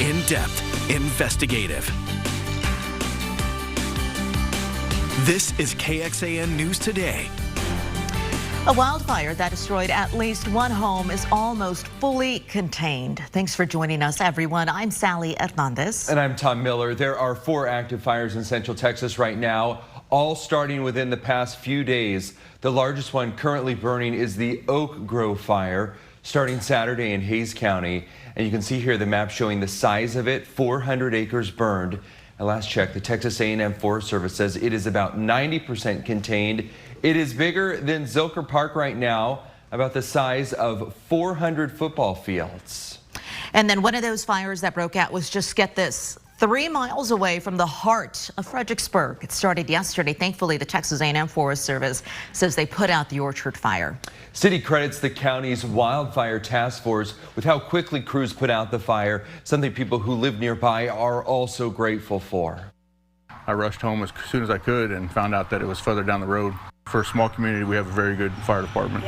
in-depth, investigative. This is KXAN News Today. A wildfire that destroyed at least one home is almost fully contained. Thanks for joining us, everyone. I'm Sally Hernandez. And I'm Tom Miller. There are 4 active fires in Central Texas right now, all starting within the past few days. The largest one currently burning is the Oak Grove fire, starting Saturday in Hays County. And you can see here the map showing the size of it, 400 acres burned. At last check, the Texas A&M Forest Service says it is about 90% contained. It is bigger than Zilker Park right now, about the size of 400 football fields. And then one of those fires that broke out was, just get this, 3 miles away from the heart of Fredericksburg. It started yesterday. Thankfully, the Texas A&M Forest Service says they put out the orchard fire. City credits the county's wildfire task force with how quickly crews put out the fire, something people who live nearby are also grateful for. I rushed home as soon as I could and found out that it was further down the road. For a small community, we have a very good fire department.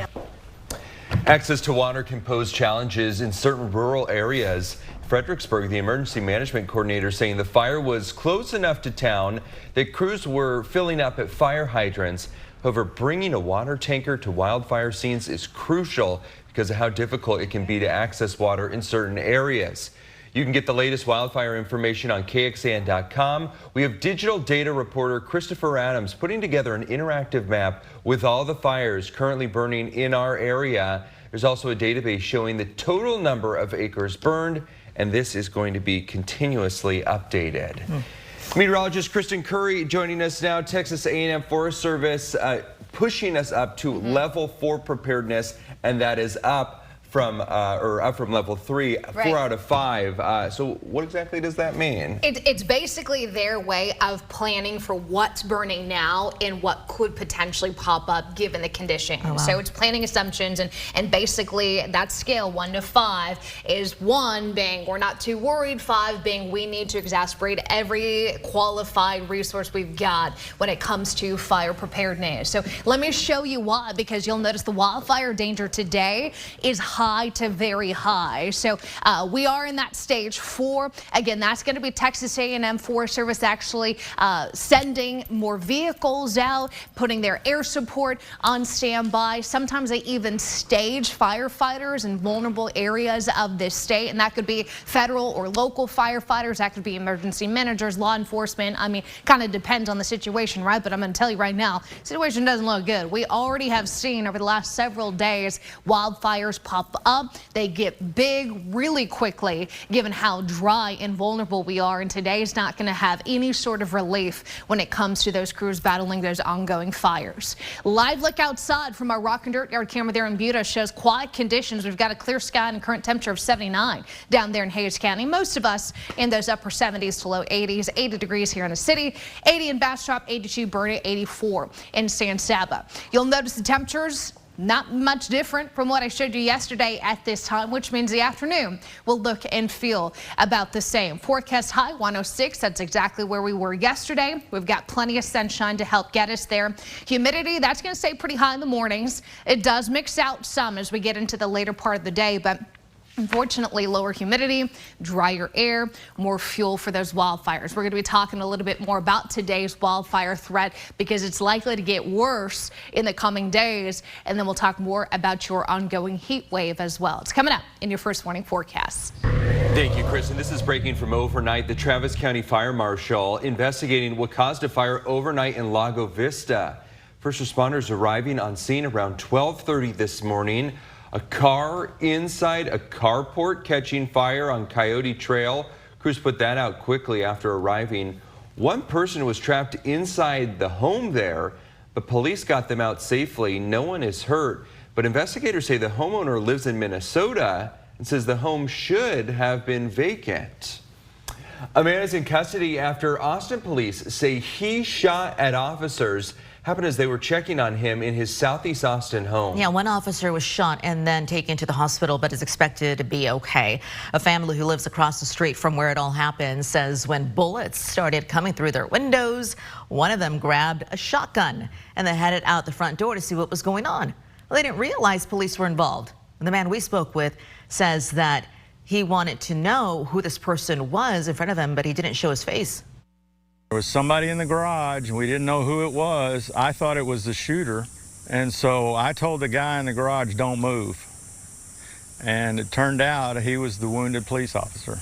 Access to water can pose challenges in certain rural areas. Fredericksburg, the emergency management coordinator, saying the fire was close enough to town that crews were filling up at fire hydrants. However, bringing a water tanker to wildfire scenes is crucial because of how difficult it can be to access water in certain areas. You can get the latest wildfire information on KXAN.com. We have digital data reporter Christopher Adams putting together an interactive map with all the fires currently burning in our area. There's also a database showing the total number of acres burned, and this is going to be continuously updated. Meteorologist Kristen Curry joining us now. Texas A&M Forest Service pushing us up to level 4 preparedness, and that is up from level 3, right. 4 out of 5. So what exactly does that mean? It's basically their way of planning for what's burning now and what could potentially pop up given the conditions. Oh, wow. So it's planning assumptions, and basically that scale 1 to 5 is 1 being we're not too worried, 5 being we need to exasperate every qualified resource we've got when it comes to fire preparedness. So let me show you why, because you'll notice the wildfire danger today is high to very high. So we are in that stage 4. Again, that's going to be Texas A&M Forest Service actually sending more vehicles out, putting their air support on standby. Sometimes they even stage firefighters in vulnerable areas of this state, and that could be federal or local firefighters. That could be emergency managers, law enforcement. I mean, kind of depends on the situation, right? But I'm going to tell you right now, the situation doesn't look good. We already have seen over the last several days wildfires pop up. They get big really quickly given how dry and vulnerable we are, and today's not going to have any sort of relief when it comes to those crews battling those ongoing fires. Live look outside from our rock and dirt yard camera there in Buda shows quiet conditions. We've got a clear sky and a current temperature of 79 down there in Hays County. Most of us in those upper 70s to low 80s, 80 degrees here in the city, 80 in Bastrop, 82 Burnet, 84 in San Saba. You'll notice the temperatures not much different from what I showed you yesterday at this time, which means the afternoon will look and feel about the same. Forecast high 106. That's exactly where we were yesterday. We've got plenty of sunshine to help get us there. Humidity, that's going to stay pretty high in the mornings. It does mix out some as we get into the later part of the day, but unfortunately, lower humidity, drier air, more fuel for those wildfires. We're going to be talking a little bit more about today's wildfire threat because it's likely to get worse in the coming days. And then we'll talk more about your ongoing heat wave as well. It's coming up in your first morning forecast. Thank you, Chris. And this is breaking from overnight. The Travis County Fire Marshal investigating what caused a fire overnight in Lago Vista. First responders arriving on scene around 12:30 this morning. A car inside a carport catching fire on Coyote Trail. Crews put that out quickly after arriving. One person was trapped inside the home there, but police got them out safely. No one is hurt, but investigators say the homeowner lives in Minnesota and says the home should have been vacant. A man is in custody after Austin police say he shot at officers. Happened as they were checking on him in his Southeast Austin home. Yeah, one officer was shot and then taken to the hospital, but is expected to be okay. A family who lives across the street from where it all happened says when bullets started coming through their windows, one of them grabbed a shotgun and then headed out the front door to see what was going on. Well, they didn't realize police were involved. And the man we spoke with says that he wanted to know who this person was in front of him, but he didn't show his face. There was somebody in the garage, and we didn't know who it was. I thought it was the shooter, and so I told the guy in the garage, don't move. And it turned out he was the wounded police officer.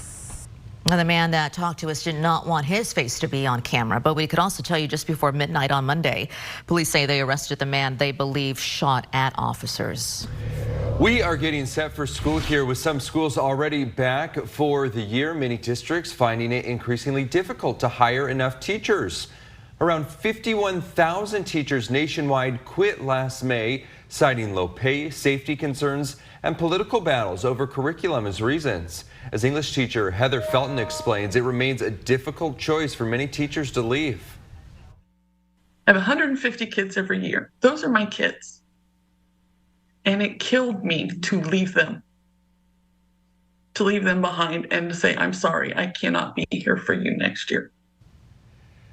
Now, the man that talked to us did not want his face to be on camera, but we could also tell you just before midnight on Monday, police say they arrested the man they believe shot at officers. We are getting set for school here with some schools already back for the year. Many districts finding it increasingly difficult to hire enough teachers. Around 51,000 teachers nationwide quit last May, citing low pay, safety concerns, and political battles over curriculum as reasons. As English teacher Heather Felton explains, it remains a difficult choice for many teachers to leave. I have 150 kids every year. Those are my kids. And it killed me to leave them behind and to say, I'm sorry, I cannot be here for you next year.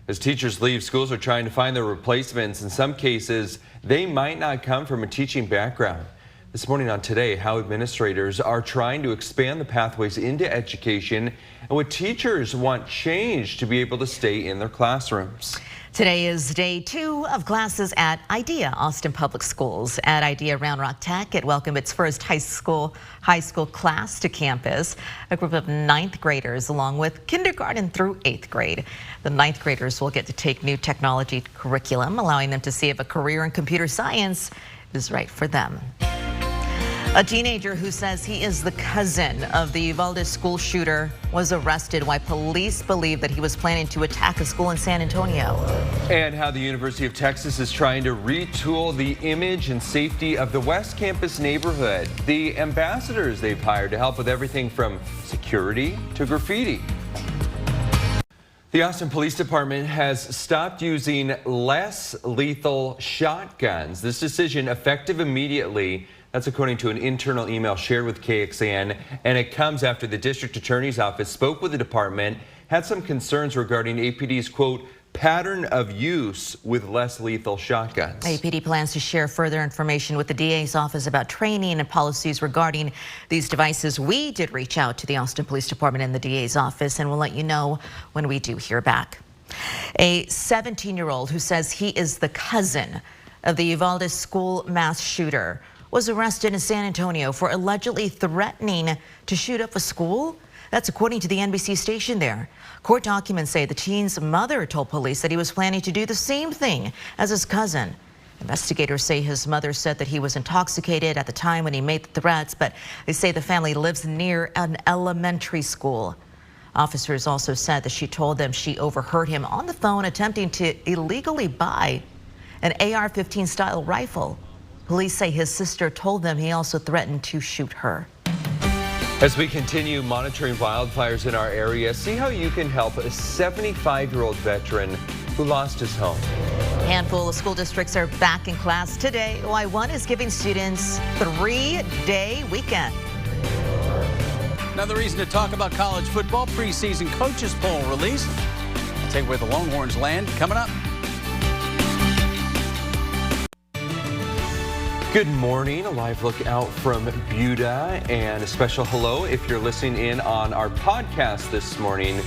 As teachers leave, schools are trying to find their replacements. In some cases, they might not come from a teaching background. This morning on Today, how administrators are trying to expand the pathways into education and what teachers want change to be able to stay in their classrooms. Today is day 2 of classes at IDEA Austin Public Schools. At IDEA Round Rock Tech, it welcomed its first high school class to campus. A group of 9th graders along with kindergarten through 8th grade. The 9th graders will get to take new technology curriculum, allowing them to see if a career in computer science is right for them. A teenager who says he is the cousin of the Uvalde school shooter was arrested while police believe that he was planning to attack a school in San Antonio. And how the University of Texas is trying to retool the image and safety of the West Campus neighborhood. The ambassadors they've hired to help with everything from security to graffiti. The Austin Police Department has stopped using less lethal shotguns. This decision effective immediately. That's according to an internal email shared with KXAN, and it comes after the district attorney's office spoke with the department, had some concerns regarding APD's, quote, pattern of use with less lethal shotguns. APD plans to share further information with the DA's office about training and policies regarding these devices. We did reach out to the Austin Police Department and the DA's office, and we'll let you know when we do hear back. A 17-year-old who says he is the cousin of the Uvalde school mass shooter was arrested in San Antonio for allegedly threatening to shoot up a school. That's according to the NBC station there. Court documents say the teen's mother told police that he was planning to do the same thing as his cousin. Investigators say his mother said that he was intoxicated at the time when he made the threats, but they say the family lives near an elementary school. Officers also said that she told them she overheard him on the phone attempting to illegally buy an AR-15 style rifle. Police say his sister told them he also threatened to shoot her. As we continue monitoring wildfires in our area, see how you can help a 75-year-old veteran who lost his home. A handful of school districts are back in class today, while one is giving students a 3-day weekend. Another reason to talk about college football, preseason coaches poll released. I'll take where the Longhorns land coming up. Good morning, a live look out from Buda, and a special hello if you're listening in on our podcast this morning.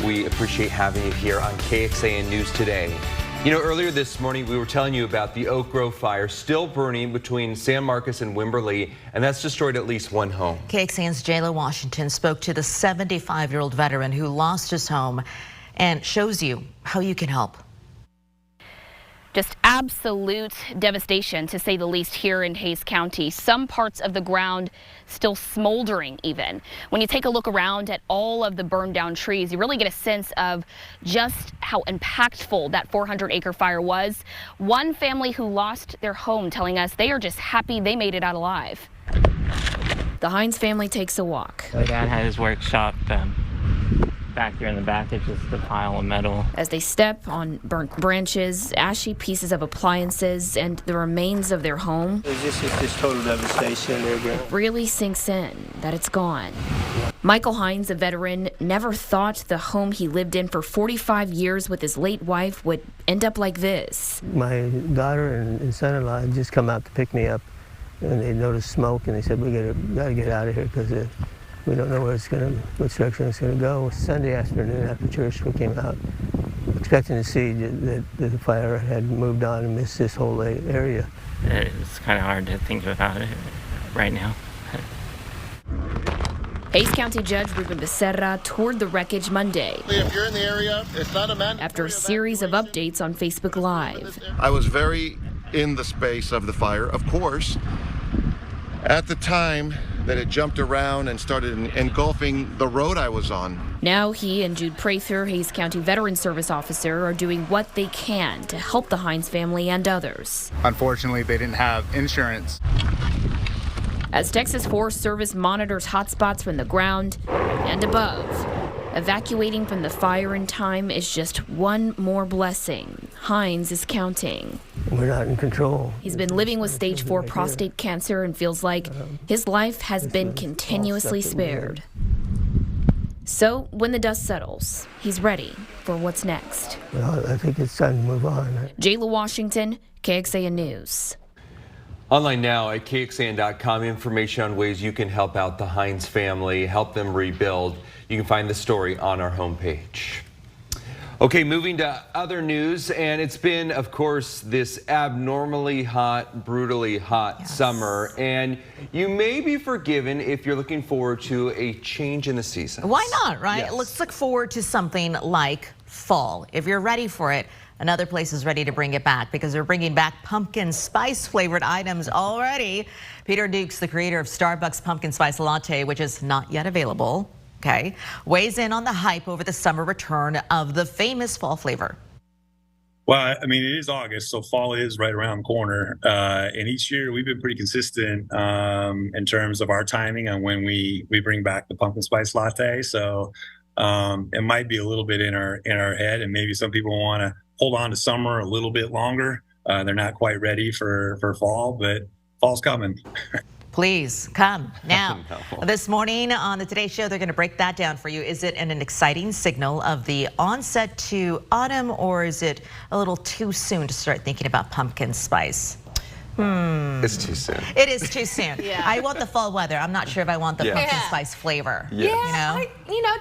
We appreciate having you here on KXAN News Today. You know, earlier this morning we were telling you about the Oak Grove fire still burning between San Marcos and Wimberley, and that's destroyed at least one home. KXAN's Jayla Washington spoke to the 75-year-old veteran who lost his home and shows you how you can help. Just absolute devastation, to say the least, here in Hays County. Some parts of the ground still smoldering even. When you take a look around at all of the burned down trees, you really get a sense of just how impactful that 400-acre fire was. One family who lost their home telling us they are just happy they made it out alive. The Hines family takes a walk. My dad had his workshop back there in the back. It's just a pile of metal. As they step on burnt branches, ashy pieces of appliances, and the remains of their home, It's just total devastation. it really sinks in that it's gone. Michael Hines, a veteran, never thought the home he lived in for 45 years with his late wife would end up like this. My daughter and son-in-law had just come out to pick me up, and they noticed smoke, and they said, we gotta get out of here because We don't know which direction it's going to go. Sunday afternoon after church, we came out expecting to see that the fire had moved on and missed this whole area. It's kind of hard to think about it right now. Hays County Judge Ruben Becerra toured the wreckage Monday. If you're in the area, it's not a mandatory after a series of updates on Facebook Live. I was very in the space of the fire, of course. At the time that it jumped around and started engulfing the road I was on. Now he and Jude Prather, Hays County Veteran Service Officer, are doing what they can to help the Hines family and others. Unfortunately, they didn't have insurance. As Texas Forest Service monitors hotspots from the ground and above, evacuating from the fire in time is just one more blessing. Hines is counting. We're not in control. He's been living with stage 4 prostate cancer and feels like his life has been continuously spared. So when the dust settles, he's ready for what's next. Well, I think it's time to move on. Jayla Washington, KXAN News. Online now at KXAN.com, information on ways you can help out the Hines family, help them rebuild. You can find the story on our homepage. Okay, moving to other news, and it's been, of course, this abnormally hot, brutally hot summer, and you may be forgiven if you're looking forward to a change in the season. Why not, right? Yes. Let's look forward to something like fall. If you're ready for it, another place is ready to bring it back because they're bringing back pumpkin spice flavored items already. Peter Dukes, the creator of Starbucks Pumpkin Spice Latte, which is not yet available, weighs in on the hype over the summer return of the famous fall flavor. Well, I mean, it is August, so fall is right around the corner. And each year we've been pretty consistent in terms of our timing on when we bring back the pumpkin spice latte. So it might be a little bit in our head, and maybe some people want to hold on to summer a little bit longer. They're not quite ready for fall, but fall's coming. Please come now. This morning on the Today Show, they're going to break that down for you. Is it an exciting signal of the onset to autumn, or is it a little too soon to start thinking about pumpkin spice? It's too soon. It is too soon. Yeah. I want the fall weather. I'm not sure if I want the pumpkin spice flavor. Yeah,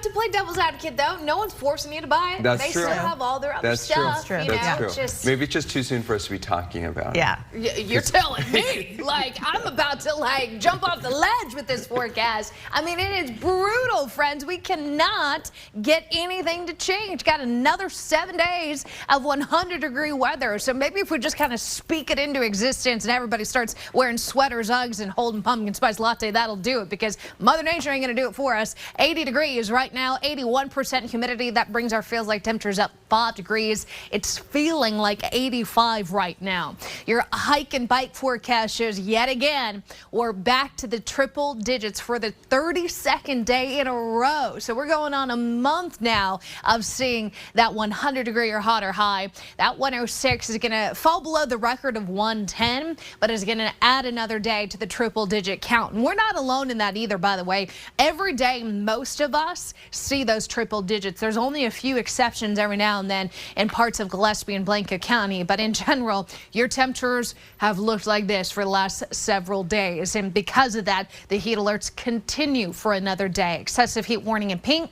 to play devil's advocate though, no one's forcing you to buy it. That's they true. still have all their other That's stuff. true. That's true. Maybe it's just too soon for us to be talking about it. Yeah. You're telling me, like, I'm about to jump off the ledge with this forecast. I mean, it is brutal, friends. We cannot get anything to change. Got another 7 days of 100-degree weather. So maybe if we just kind of speak it into existence and everybody starts wearing sweaters, Uggs, and holding pumpkin spice latte, that'll do it, because Mother Nature ain't gonna do it for us. 80 degrees right now, 81% humidity. That brings our feels like temperatures up 5 degrees. It's feeling like 85 right now. Your hike and bike forecast shows yet again we're back to the triple digits for the 32nd day in a row. So we're going on a month now of seeing that 100-degree or hotter high. That 106 is gonna fall below the record of 110, but is going to add another day to the triple-digit count. And we're not alone in that either, by the way. Every day, most of us see those triple digits. There's only a few exceptions every now and then in parts of Gillespie and Blanca County, but in general, your temperatures have looked like this for the last several days. And because of that, the heat alerts continue for another day. Excessive heat warning in pink,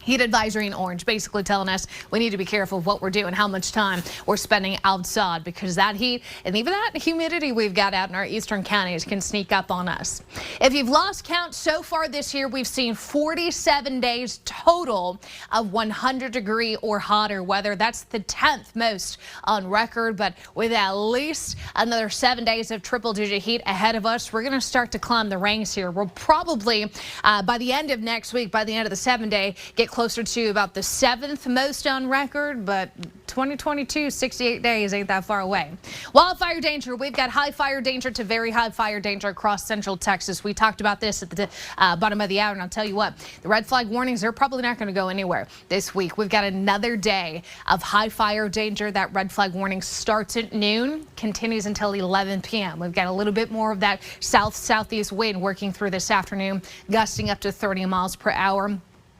heat advisory in orange, basically telling us we need to be careful of what we're doing, how much time we're spending outside, because that heat and even that humidity we've got out in our eastern counties can sneak up on us. If you've lost count, so far this year, we've seen 47 days total of 100-degree or hotter weather. That's the 10th most on record, but with at least another 7 days of triple-digit heat ahead of us, we're going to start to climb the ranks here. We'll probably, by the end of next week, by the end of the 7-day, get closer to about the 7th most on record, but 2022, 68 days ain't that far away. Wildfire danger. We've got high fire danger to very high fire danger across central Texas. We talked about this at the bottom of the hour, and I'll tell you what, the red flag warnings are probably not going to go anywhere this week. We've got another day of high fire danger. That red flag warning starts at noon, continues until 11 p.m. We've got a little bit more of that southeast wind working through this afternoon, gusting up to 30 miles per hour.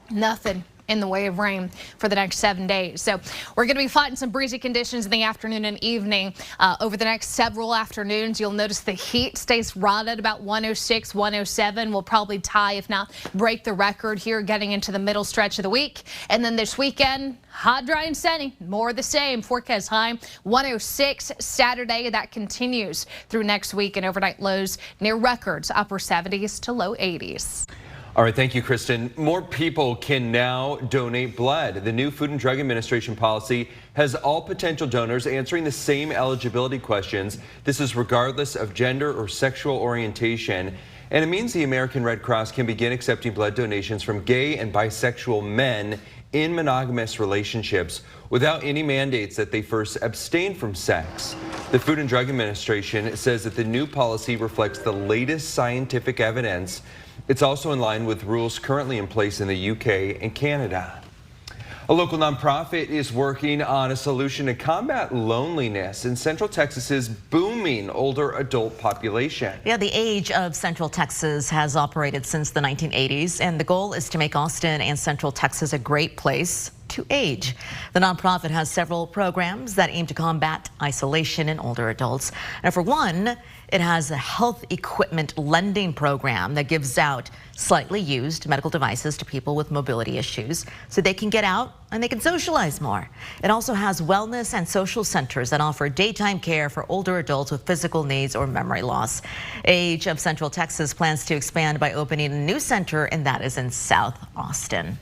Nothing in the way of rain for the next 7 days. So we're going to be fighting some breezy conditions in the afternoon and evening. Over the next several afternoons, you'll notice the heat stays right at about 106, 107. We'll probably tie, if not break the record here getting into the middle stretch of the week. And then this weekend, hot, dry, and sunny. More of the same. Forecast high 106 Saturday. That continues through next week, and overnight lows near records, upper 70s to low 80s. All right, thank you, Kristen. More people can now donate blood. The new Food and Drug Administration policy has all potential donors answering the same eligibility questions. This is regardless of gender or sexual orientation. And it means the American Red Cross can begin accepting blood donations from gay and bisexual men in monogamous relationships without any mandates that they first abstain from sex. The Food and Drug Administration says that the new policy reflects the latest scientific evidence. It's also in line with rules currently in place in the UK and Canada. A local nonprofit is working on a solution to combat loneliness in Central Texas's booming older adult population. Yeah, the Age of Central Texas has operated since the 1980s, and the goal is to make Austin and Central Texas a great place to age. The nonprofit has several programs that aim to combat isolation in older adults. And for one, it has a health equipment lending program that gives out slightly used medical devices to people with mobility issues so they can get out and they can socialize more. It also has wellness and social centers that offer daytime care for older adults with physical needs or memory loss. Age of Central Texas plans to expand by opening a new center, and that is in South Austin.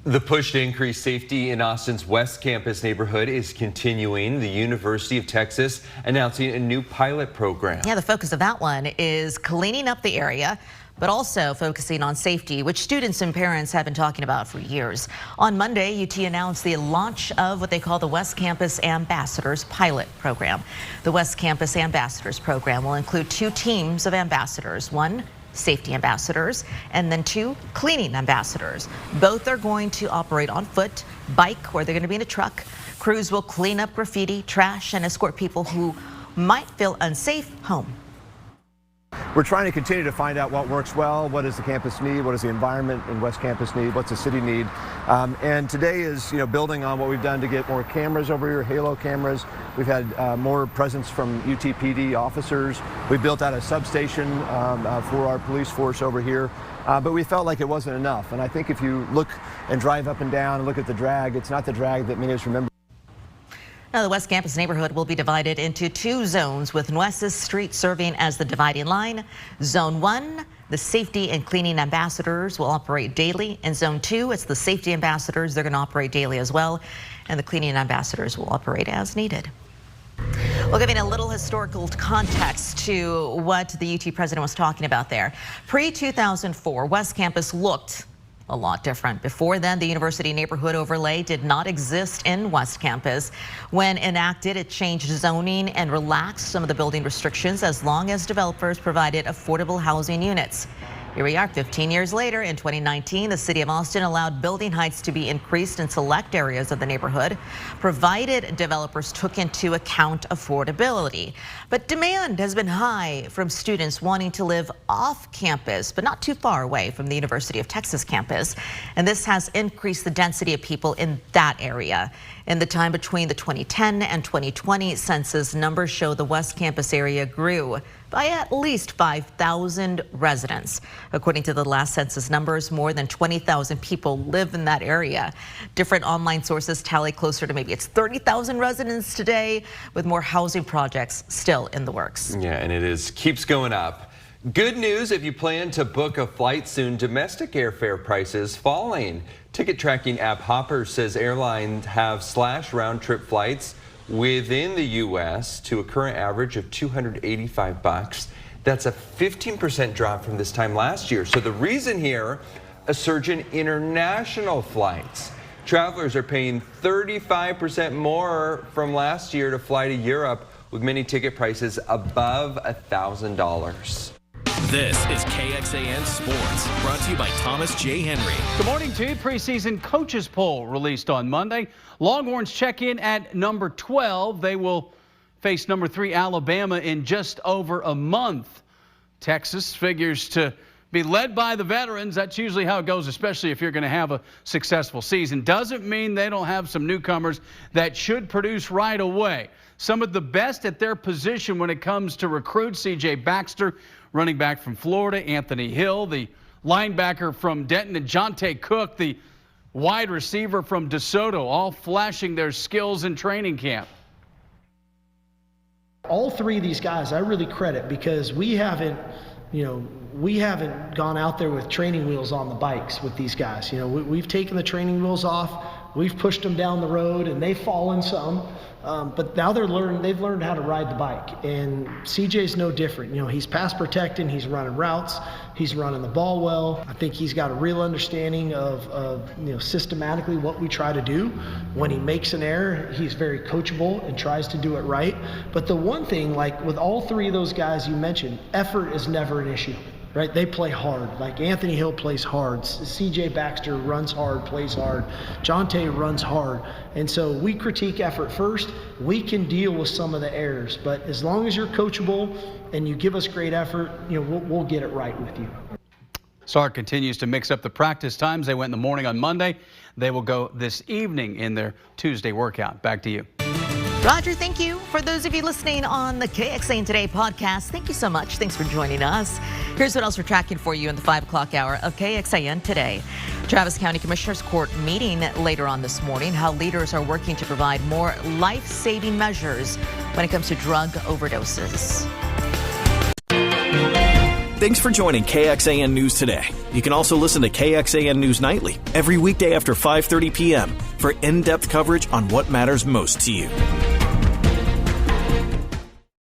The push to increase safety in Austin's West Campus neighborhood is continuing. The University of Texas announcing a new pilot program. Yeah, the focus of that one is cleaning up the area, but also focusing on safety, which students and parents have been talking about for years. On Monday, UT announced the launch of what they call the West Campus Ambassadors pilot program. The West Campus Ambassadors program will include 2 teams of ambassadors, 1 safety ambassadors, and then 2 cleaning ambassadors. Both are going to operate on foot, bike, or they're going to be in a truck. Crews will clean up graffiti, trash, and escort people who might feel unsafe home. We're trying to continue to find out what works well, what does the campus need, what does the environment in West Campus need, what's the city need. And today is, building on what we've done to get more cameras over here, halo cameras. We've had more presence from UTPD officers. We built out a substation for our police force over here. But we felt like it wasn't enough. And I think if you look and drive up and down and look at the drag, it's not the drag that many of us remember. Now, the West Campus neighborhood will be divided into 2 zones, with Nueces Street serving as the dividing line. Zone 1, the safety and cleaning ambassadors will operate daily. In Zone 2, it's the safety ambassadors. They're going to operate daily as well. And the cleaning ambassadors will operate as needed. Well, giving a little historical context to what the UT president was talking about there. Pre-2004, West Campus looked a lot different. Before then, the university neighborhood overlay did not exist in West Campus. When enacted, it changed zoning and relaxed some of the building restrictions as long as developers provided affordable housing units. Here we are 15 years later. In 2019, the city of Austin allowed building heights to be increased in select areas of the neighborhood, provided developers took into account affordability. But demand has been high from students wanting to live off campus, but not too far away from the University of Texas campus. And this has increased the density of people in that area. In the time between the 2010 and 2020 census, numbers show the West Campus area grew by at least 5,000 residents. According to the last census numbers, more than 20,000 people live in that area. Different online sources tally closer to maybe it's 30,000 residents today, with more housing projects still in the works. Yeah, and it keeps going up. Good news if you plan to book a flight soon, domestic airfare prices falling. Ticket tracking app Hopper says airlines have slashed round-trip flights within the U.S. to a current average of $285. That's a 15% drop from this time last year. So the reason here, a surge in international flights. Travelers are paying 35% more from last year to fly to Europe, with many ticket prices above $1,000. This is KXAN Sports, brought to you by Thomas J. Henry. Good morning to you. Preseason coaches poll released on Monday. Longhorns check in at number 12. They will face number 3 Alabama in just over a month. Texas figures to be led by the veterans. That's usually how it goes, especially if you're going to have a successful season. Doesn't mean they don't have some newcomers that should produce right away. Some of the best at their position when it comes to recruits: C.J. Baxter, running back from Florida; Anthony Hill, the linebacker from Denton; and Jonte Cook, the wide receiver from DeSoto, all flashing their skills in training camp. All three of these guys I really credit, because we haven't gone out there with training wheels on the bikes with these guys. We've taken the training wheels off, we've pushed them down the road, and they've fallen some. But now they've learned how to ride the bike, and CJ's no different. He's pass protecting, he's running routes, he's running the ball well. I think he's got a real understanding of systematically what we try to do. When he makes an error, he's very coachable and tries to do it right. But the one thing, like with all three of those guys you mentioned, effort is never an issue. Right? They play hard. Like Anthony Hill plays hard. C.J. Baxter runs hard, plays hard. Jonte runs hard. And so we critique effort first. We can deal with some of the errors. But as long as you're coachable and you give us great effort, we'll get it right with you. Sark continues to mix up the practice times. They went in the morning on Monday. They will go this evening in their Tuesday workout. Back to you. Roger, thank you. For those of you listening on the KXAN Today podcast, thank you so much. Thanks for joining us. Here's what else we're tracking for you in the 5 o'clock hour of KXAN Today. Travis County Commissioner's Court meeting later on this morning. How leaders are working to provide more life-saving measures when it comes to drug overdoses. Thanks for joining KXAN News Today. You can also listen to KXAN News Nightly every weekday after 5:30 p.m. for in-depth coverage on what matters most to you.